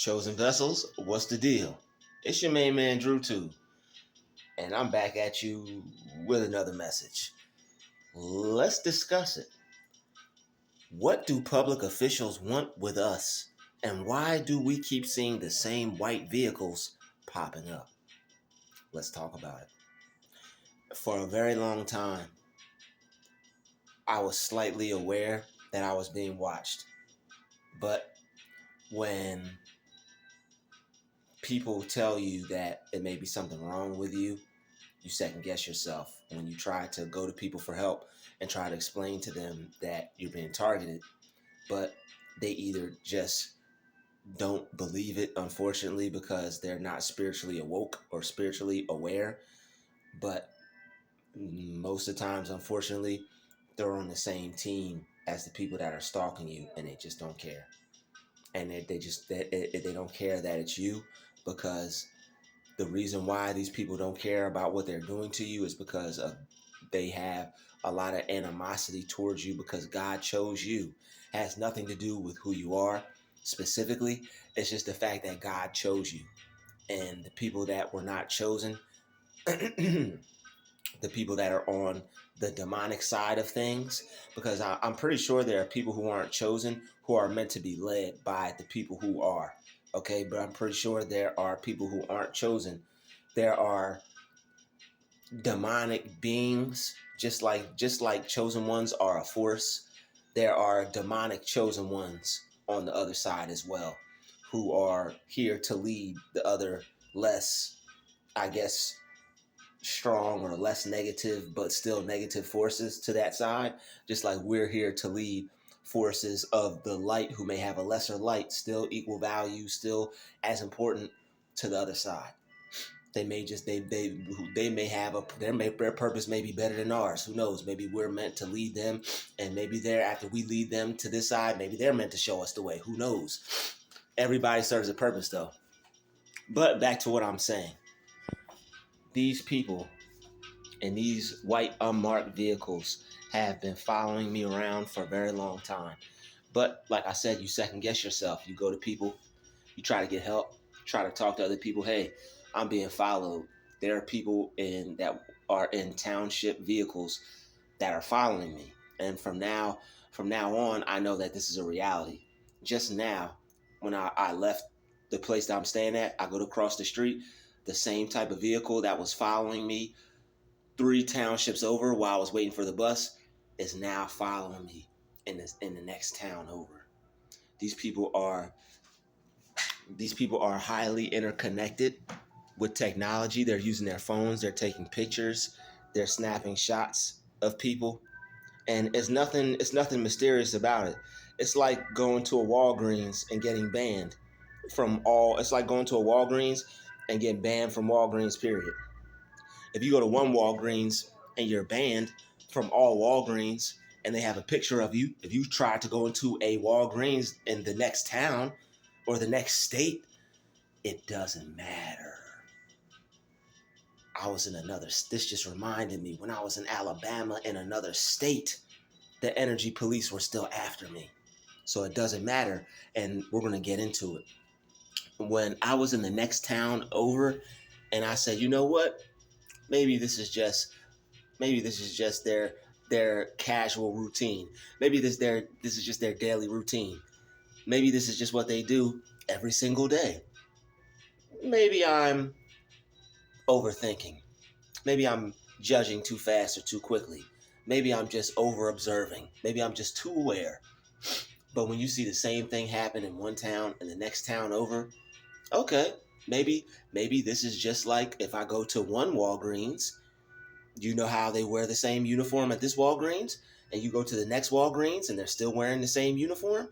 Chosen Vessels, what's the deal? It's your main man druuill, and I'm back at you with another message. Let's discuss it. What do public officials want with us, and why do we keep seeing the same white vehicles popping up? Let's talk about it. For a very long time, I was slightly aware that I was being watched, but when people tell you that it may be something wrong with you, you second guess yourself. When you try to go to people for help and try to explain to them that you're being targeted, but they either just don't believe it, unfortunately, because they're not spiritually awoke or spiritually aware. But most of the times, unfortunately, they're on the same team as the people that are stalking you, and they just don't care. And they don't care that it's you, because the reason why these people don't care about what they're doing to you is because they have a lot of animosity towards you, because God chose you. It has nothing to do with who you are specifically. It's just the fact that God chose you. And the people that were not chosen, the people that are on the demonic side of things, because I'm pretty sure there are people who aren't chosen who are meant to be led by the people who are. Okay, but I'm pretty sure there are people who aren't chosen. There are demonic beings, just like chosen ones are a force. There are demonic chosen ones on the other side as well, who are here to lead the other less, I guess, strong or less negative, but still negative forces to that side. Just like we're here to lead forces of the light who may have a lesser light, still equal value, still as important to the other side. They may just they may have their purpose may be better than ours. Who knows? Maybe we're meant to lead them, and maybe they're, after we lead them to this side, maybe they're meant to show us the way. Who knows? Everybody serves a purpose, though. But back to what I'm saying. These people in these white unmarked vehicles have been following me around for a very long time. But like I said, you second guess yourself. You go to people, you try to get help, try to talk to other people. Hey, I'm being followed. There are people that are in township vehicles that are following me. And from now on, I know that this is a reality. Just now, when I left the place that I'm staying at, I go to cross the street. The same type of vehicle that was following me 3 townships over while I was waiting for the bus is now following me in the next town over. These people are these people are highly interconnected with technology. They're using their phones, they're taking pictures, they're snapping shots of people, and it's nothing mysterious about it. It's like going to a Walgreens and getting banned from all. It's like going to a Walgreens and getting banned from Walgreens, period. If you go to one Walgreens and you're banned from all Walgreens, and they have a picture of you, if you try to go into a Walgreens in the next town or the next state, it doesn't matter. This just reminded me, when I was in Alabama in another state, the energy police were still after me. So it doesn't matter. And we're going to get into it. When I was in the next town over, and I said, you know what? Maybe this is just their casual routine. Maybe this is just their daily routine. Maybe this is just what they do every single day. Maybe I'm overthinking. Maybe I'm judging too fast or too quickly. Maybe I'm just over observing. Maybe I'm just too aware. But when you see the same thing happen in one town and the next town over, okay, maybe this is just like if I go to one Walgreens. You know how they wear the same uniform at this Walgreens, and you go to the next Walgreens and they're still wearing the same uniform?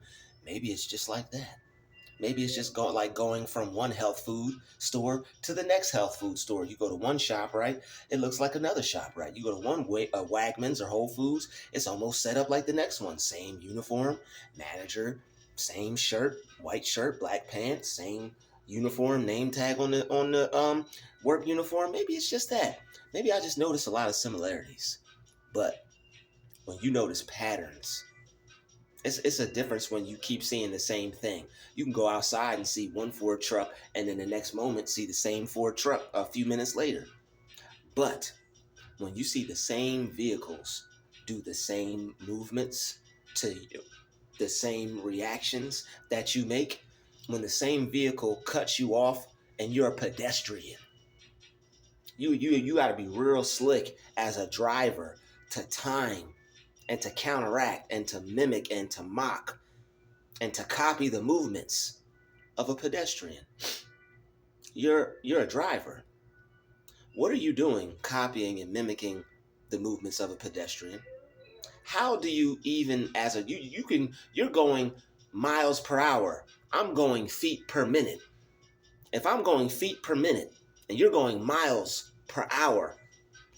Maybe it's just like that. Maybe it's just like going from one health food store to the next health food store. You go to one shop, right? It looks like another shop, right? You go to one Wegmans or Whole Foods, it's almost set up like the next one. Same uniform, manager, same shirt, black pants, same uniform, name tag on the work uniform. Maybe it's just that. Maybe I just notice a lot of similarities. But when you notice patterns, It's a difference when you keep seeing the same thing. You can go outside and see one Ford truck, and then the next moment see the same Ford truck a few minutes later. But when you see the same vehicles do the same movements to you, the same reactions that you make, when the same vehicle cuts you off and you're a pedestrian, you got to be real slick as a driver to time and to counteract and to mimic and to mock and to copy the movements of a pedestrian. You're a driver. What are you doing copying and mimicking the movements of a pedestrian? How do you even as a you're going miles per hour. I'm going feet per minute. If I'm going feet per minute and you're going miles per hour,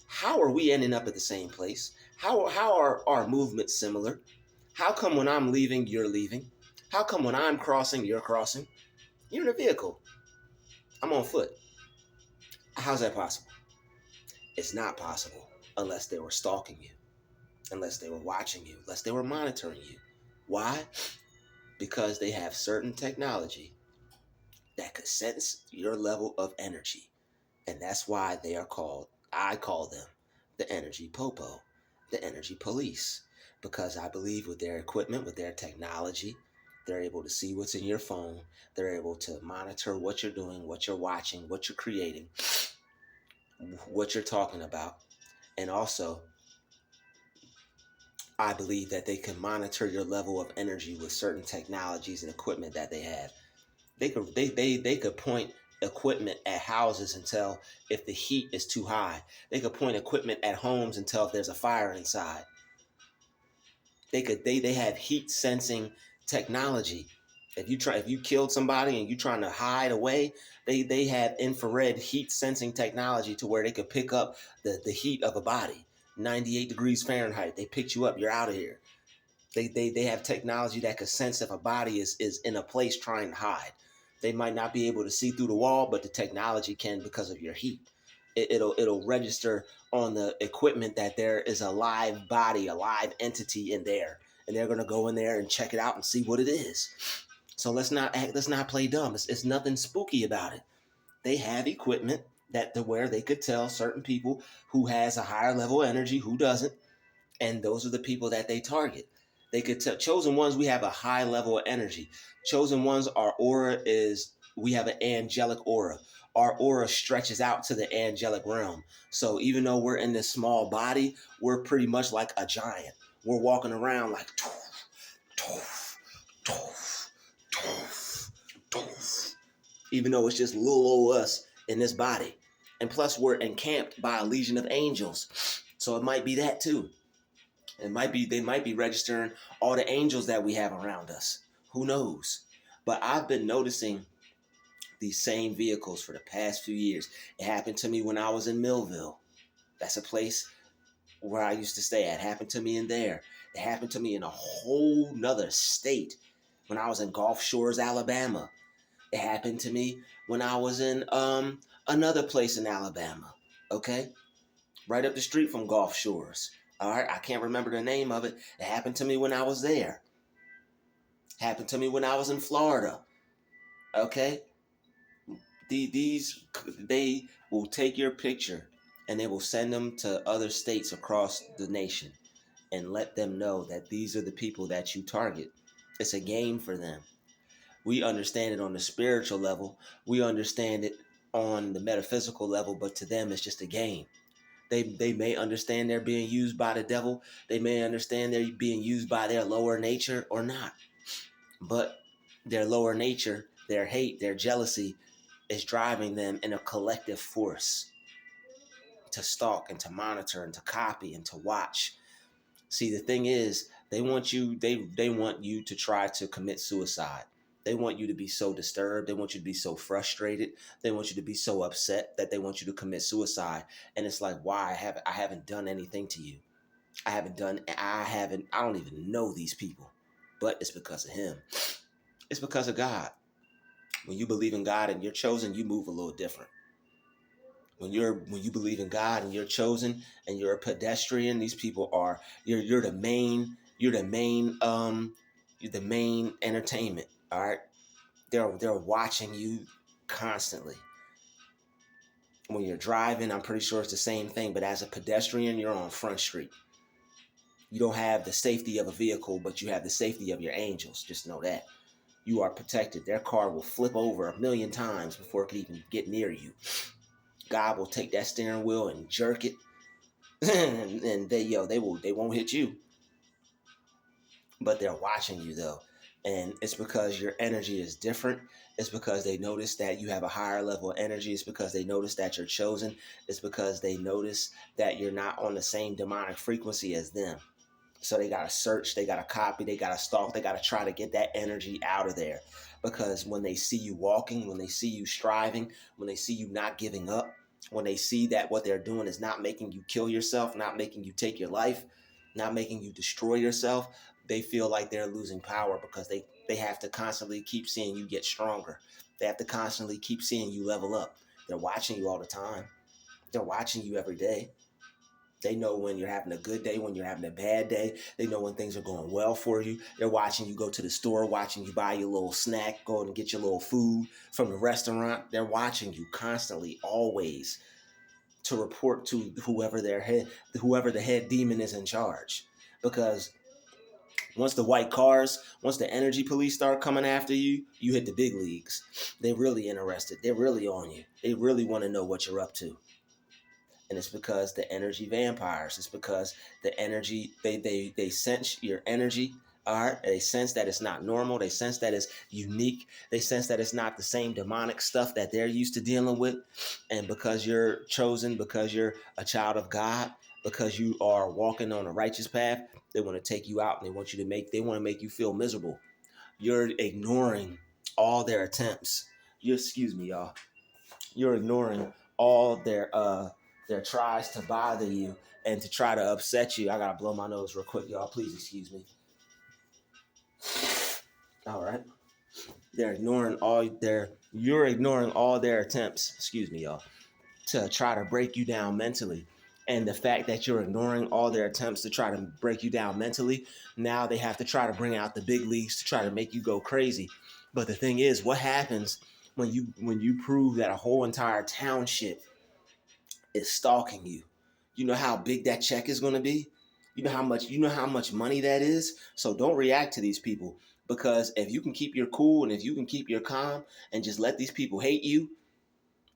how are we ending up at the same place? How are our movements similar? How come when I'm leaving, you're leaving? How come when I'm crossing, you're crossing? You're in a vehicle. I'm on foot. How's that possible? It's not possible unless they were stalking you, unless they were watching you, unless they were monitoring you. Why? Because they have certain technology that could sense your level of energy. And that's why they are called, I call them the energy popo, the energy police. Because I believe with their equipment, with their technology, they're able to see what's in your phone. They're able to monitor what you're doing, what you're watching, what you're creating, what you're talking about. And also, I believe that they can monitor your level of energy with certain technologies and equipment that they have. They could point equipment at houses and tell if the heat is too high. They could point equipment at homes and tell if there's a fire inside. They have heat sensing technology. If you killed somebody and you're trying to hide away, they have infrared heat sensing technology to where they could pick up the heat of a body. 98 degrees Fahrenheit. They picked you up, you're out of here. They have technology that can sense if a body is in a place trying to hide. They might not be able to see through the wall, but the technology can because of your heat. It'll register on the equipment that there is a live body, a live entity in there, and they're gonna go in there and check it out and see what it is. So let's not play dumb. It's nothing spooky about it. They have equipment that to where they could tell certain people who has a higher level of energy, who doesn't, and those are the people that they target. They could tell chosen ones we have a high level of energy. Chosen ones, our aura is we have an angelic aura. Our aura stretches out to the angelic realm. So even though we're in this small body, we're pretty much like a giant. We're walking around like toof, toof, toof, toof, toof. Even though it's just little old us in this body. And plus we're encamped by a legion of angels. So it might be that too. They might be registering all the angels that we have around us. Who knows? But I've been noticing these same vehicles for the past few years. It happened to me when I was in Millville. That's a place where I used to stay at. It happened to me in there. It happened to me in a whole nother state when I was in Gulf Shores, Alabama. It happened to me when I was in another place in Alabama. Okay? Right up the street from Gulf Shores. All right, I can't remember the name of it. It happened to me when I was there. Happened to me when I was in Florida. Okay, these they will take your picture and they will send them to other states across the nation and let them know that these are the people that you target. It's a game for them. We understand it on the spiritual level. We understand it on the metaphysical level, but to them, it's just a game. They may understand they're being used by the devil. They may understand they're being used by their lower nature or not. But their lower nature, their hate, their jealousy is driving them in a collective force to stalk and to monitor and to copy and to watch. See, the thing is, they want you to try to commit suicide. They want you to be so disturbed. They want you to be so frustrated. They want you to be so upset that they want you to commit suicide. And it's like, why? I haven't done anything to you. I don't even know these people. But it's because of him. It's because of God. When you believe in God and you're chosen, you move a little different. When you believe in God and you're chosen and you're a pedestrian, these people are you're the main the main entertainment. All right, they're watching you constantly. When you're driving, I'm pretty sure it's the same thing. But as a pedestrian, you're on Front Street. You don't have the safety of a vehicle, but you have the safety of your angels. Just know that. You are protected. Their car will flip over a million times before it can even get near you. God will take that steering wheel and jerk it, and they won't hit you, but they're watching you though, and it's because your energy is different. It's because they notice that you have a higher level of energy. It's because they notice that you're chosen. It's because they notice that you're not on the same demonic frequency as them. So they got to search, they got to copy, they got to stalk, they got to try to get that energy out of there. Because when they see you walking, when they see you striving, when they see you not giving up, when they see that what they're doing is not making you kill yourself, not making you take your life, not making you destroy yourself, they feel like they're losing power because they have to constantly keep seeing you get stronger. They have to constantly keep seeing you level up. They're watching you all the time. They're watching you every day. They know when you're having a good day, when you're having a bad day. They know when things are going well for you. They're watching you go to the store, watching you buy your little snack, go and get your little food from the restaurant. They're watching you constantly, always, to report to whoever the head demon is in charge. Because once the energy police start coming after you, you hit the big leagues. They're really interested. They're really on you. They really want to know what you're up to. And it's because the energy vampires. It's because the energy they sense your energy. All right, they sense that it's not normal. They sense that it's unique. They sense that it's not the same demonic stuff that they're used to dealing with. And because you're chosen, because you're a child of God, because you are walking on a righteous path, they want to take you out and they want to make you feel miserable. You're ignoring all their attempts. Excuse me, y'all. You're ignoring all their tries to bother you and to try to upset you. I gotta blow my nose real quick, y'all. Please excuse me. All right. You're ignoring all their attempts, excuse me, y'all, to try to break you down mentally. And the fact that you're ignoring all their attempts to try to break you down mentally, now they have to try to bring out the big leagues to try to make you go crazy. But the thing is, what happens when you prove that a whole entire township is stalking you? You know how big that check is going to be? You know how much money that is? So don't react to these people, because if you can keep your cool and if you can keep your calm and just let these people hate you,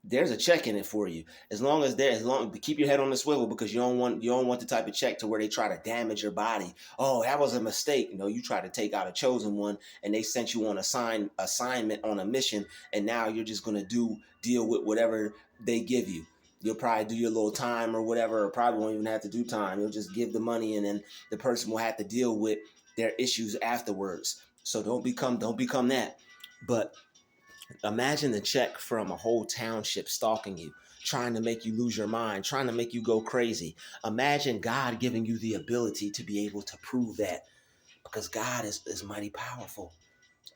there's a check in it for you. As long keep your head on the swivel, because you don't want the type of check to where they try to damage your body. Oh, that was a mistake. No, you try to take out a chosen one and they sent you on assignment on a mission, and now you're just gonna deal with whatever they give you. You'll probably do your little time or whatever, or probably won't even have to do time. You'll just give the money, and then the person will have to deal with their issues afterwards. So don't become that. But imagine the check from a whole township stalking you, trying to make you lose your mind, trying to make you go crazy. Imagine God giving you the ability to be able to prove that, because God is mighty powerful.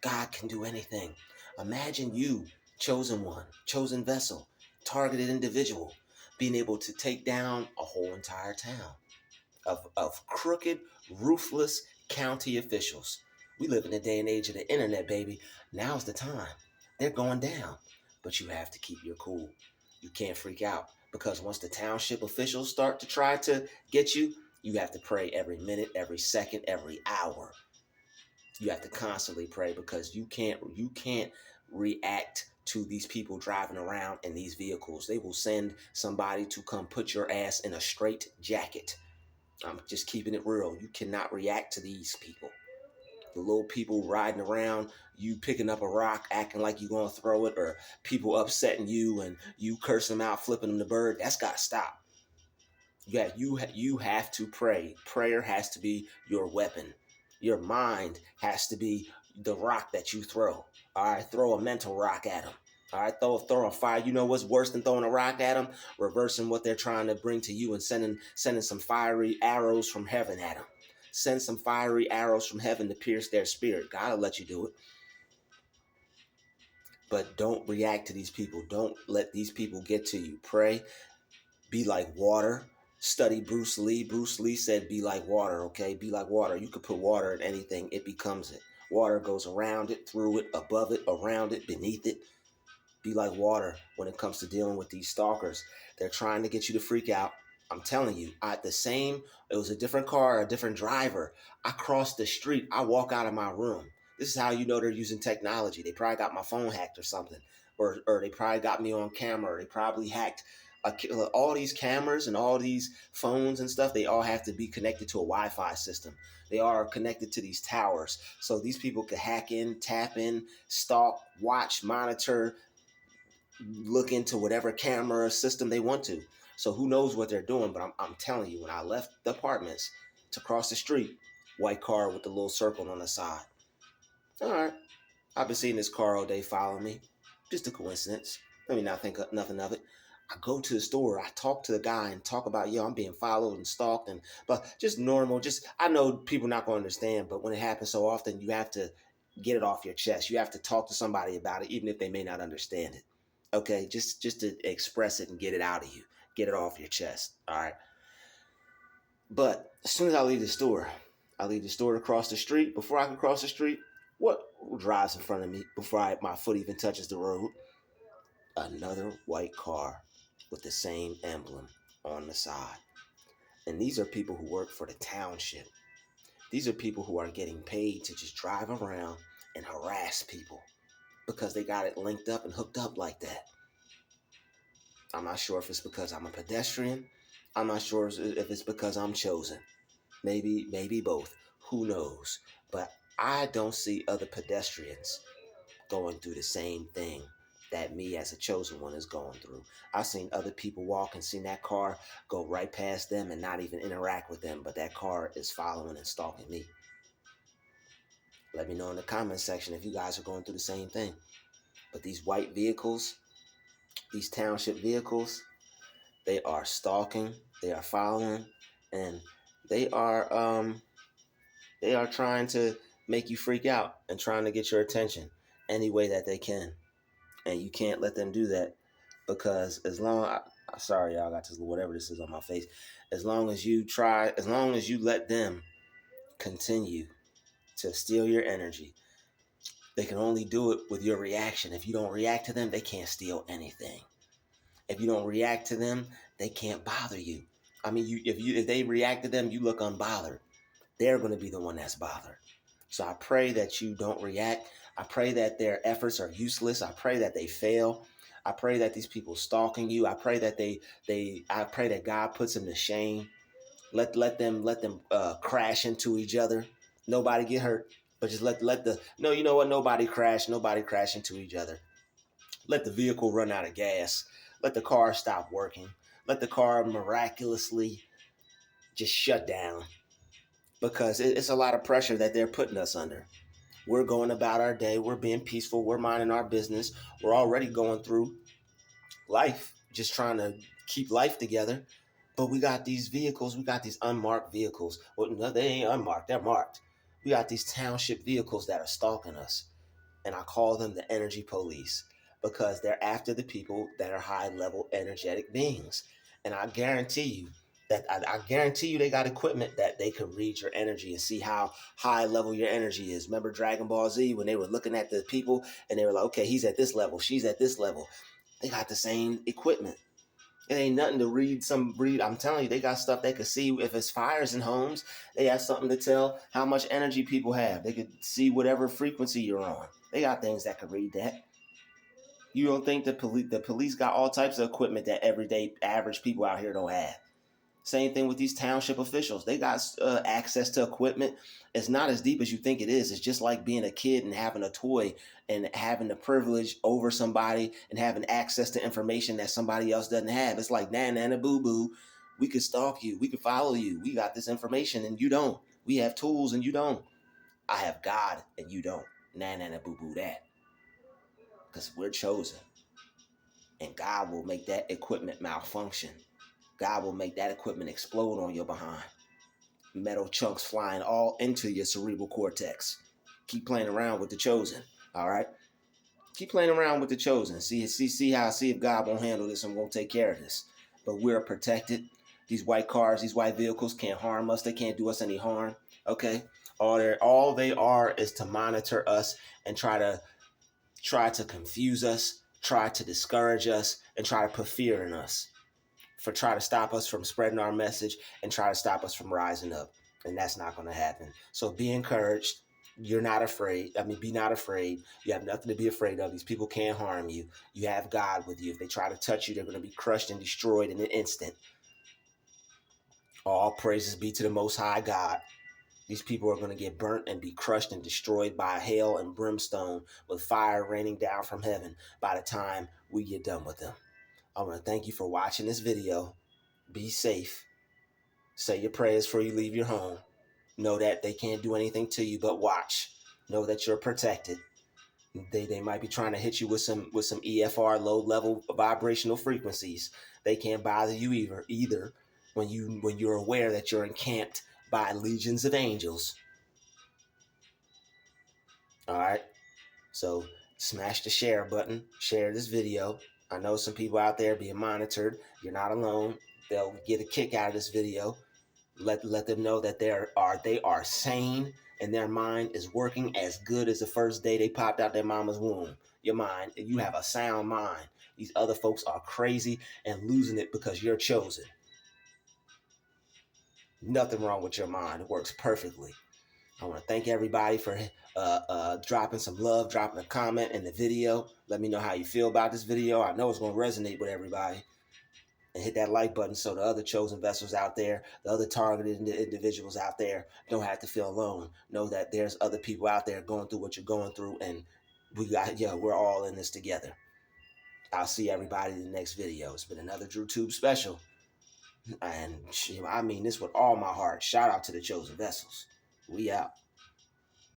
God can do anything. Imagine you, chosen one, chosen vessel, targeted individual, being able to take down a whole entire town of crooked, ruthless county officials. We live in the day and age of the internet, baby. Now's the time. They're going down. But you have to keep your cool. You can't freak out, because once the township officials start to try to get you, you have to pray every minute, every second, every hour. You have to constantly pray, because you can't react to these people driving around in these vehicles. They will send somebody to come put your ass in a straight jacket. I'm just keeping it real. You cannot react to these people. The little people riding around, you picking up a rock, acting like you're going to throw it, or people upsetting you and you cursing them out, flipping them the bird. That's got to stop. Yeah, you have to pray. Prayer has to be your weapon. Your mind has to be the rock that you throw. All right, throw a mental rock at them. All right, throw a fire. You know what's worse than throwing a rock at them? Reversing what they're trying to bring to you and sending some fiery arrows from heaven at them. Send some fiery arrows from heaven to pierce their spirit. God will let you do it. But don't react to these people. Don't let these people get to you. Pray. Be like water. Study Bruce Lee. Bruce Lee said, be like water, okay? Be like water. You could put water in anything, it becomes it. Water goes around it, through it, above it, around it, beneath it. Be like water when it comes to dealing with these stalkers. They're trying to get you to freak out. I'm telling you, it was a different car, a different driver. I crossed the street. I walk out of my room. This is how you know they're using technology. They probably got my phone hacked or something. Or they probably got me on camera. Or they probably hacked all these cameras and all these phones and stuff. They all have to be connected to a Wi-Fi system. They are connected to these towers. So these people could hack in, tap in, stalk, watch, monitor, look into whatever camera system they want to. So who knows what they're doing? But I'm telling you, when I left the apartments to cross the street, white car with the little circle on the side. All right, I've been seeing this car all day following me. Just a coincidence. Let me not think of nothing of it. I go to the store. I talk to the guy and talk about, I'm being followed and stalked, and but just normal. Just I know people not going to understand, but when it happens so often, you have to get it off your chest. You have to talk to somebody about it, even if they may not understand it. Okay, just to express it and get it out of you, get it off your chest. All right. But as soon as I leave the store to cross the street. Before I can cross the street, what drives in front of me before my foot even touches the road? Another white car with the same emblem on the side. And these are people who work for the township. These are people who are getting paid to just drive around and harass people because they got it linked up and hooked up like that. I'm not sure if it's because I'm a pedestrian. I'm not sure if it's because I'm chosen. Maybe both. Who knows? But I don't see other pedestrians going through the same thing that me as a chosen one is going through. I've seen other people walk and seen that car go right past them and not even interact with them, but that car is following and stalking me. Let me know in the comment section if you guys are going through the same thing. But these white vehicles, these township vehicles, they are stalking, they are following, and they are they are trying to make you freak out and trying to get your attention any way that they can. And you can't let them do that because sorry y'all, I got this whatever this is on my face. As long as you let them continue to steal your energy, they can only do it with your reaction. If you don't react to them, they can't steal anything. If you don't react to them, they can't bother you. I mean, if they react to them, you look unbothered. They're going to be the one that's bothered. So I pray that you don't react. I pray that their efforts are useless. I pray that they fail. I pray that these people stalking you. I pray that I pray that God puts them to shame. Let them crash into each other. Nobody get hurt, but just no. You know what? Nobody crash. Nobody crash into each other. Let the vehicle run out of gas. Let the car stop working. Let the car miraculously just shut down because it's a lot of pressure that they're putting us under. We're going about our day. We're being peaceful. We're minding our business. We're already going through life, just trying to keep life together. But we got these vehicles. We got these unmarked vehicles. Well, no, they ain't unmarked. They're marked. We got these township vehicles that are stalking us. And I call them the energy police because they're after the people that are high level energetic beings. And I guarantee you I guarantee you they got equipment that they can read your energy and see how high level your energy is. Remember Dragon Ball Z when they were looking at the people and they were like, okay, he's at this level, she's at this level. They got the same equipment. It ain't nothing to read. I'm telling you, they got stuff they could see if it's fires in homes. They have something to tell how much energy people have. They could see whatever frequency you're on. They got things that could read that. You don't think the police got all types of equipment that everyday average people out here don't have? Same thing with these township officials. They got access to equipment. It's not as deep as you think it is. It's just like being a kid and having a toy and having the privilege over somebody and having access to information that somebody else doesn't have. It's like, nana boo boo. We could stalk you. We could follow you. We got this information and you don't. We have tools and you don't. I have God and you don't. Nana boo boo that. Because we're chosen. And God will make that equipment malfunction. God will make that equipment explode on your behind. Metal chunks flying all into your cerebral cortex. Keep playing around with the chosen. All right? Keep playing around with the chosen. See if God won't handle this and won't take care of this. But we're protected. These white cars, these white vehicles can't harm us. They can't do us any harm. Okay? All they are is to monitor us and try to confuse us, try to discourage us, and try to put fear in us, for try to stop us from spreading our message and try to stop us from rising up. And that's not going to happen. So be encouraged. You're not afraid. I mean, be not afraid. You have nothing to be afraid of. These people can't harm you. You have God with you. If they try to touch you, they're going to be crushed and destroyed in an instant. All praises be to the Most High God. These people are going to get burnt and be crushed and destroyed by hail and brimstone, with fire raining down from heaven by the time we get done with them. I want to thank you for watching this video. Be safe. Say your prayers before you leave your home. Know that they can't do anything to you but watch. Know that you're protected. They might be trying to hit you with some EFR, low level vibrational frequencies. They can't bother you either when you're aware that you're encamped by legions of angels. All right. So smash the share button. Share this video. I know some people out there being monitored. You're not alone. They'll get a kick out of this video. Let them know that they are sane and their mind is working as good as the first day they popped out their mama's womb. Your mind, you have a sound mind. These other folks are crazy and losing it because you're chosen. Nothing wrong with your mind. It works perfectly. I want to thank everybody for dropping some love, dropping a comment in the video. Let me know how you feel about this video. I know it's going to resonate with everybody. And hit that like button so the other chosen vessels out there, the other targeted individuals out there don't have to feel alone. Know that there's other people out there going through what you're going through, and we're all in this together. I'll see everybody in the next video. It's been another DruTube special. And I mean this with all my heart. Shout out to the chosen vessels. We out.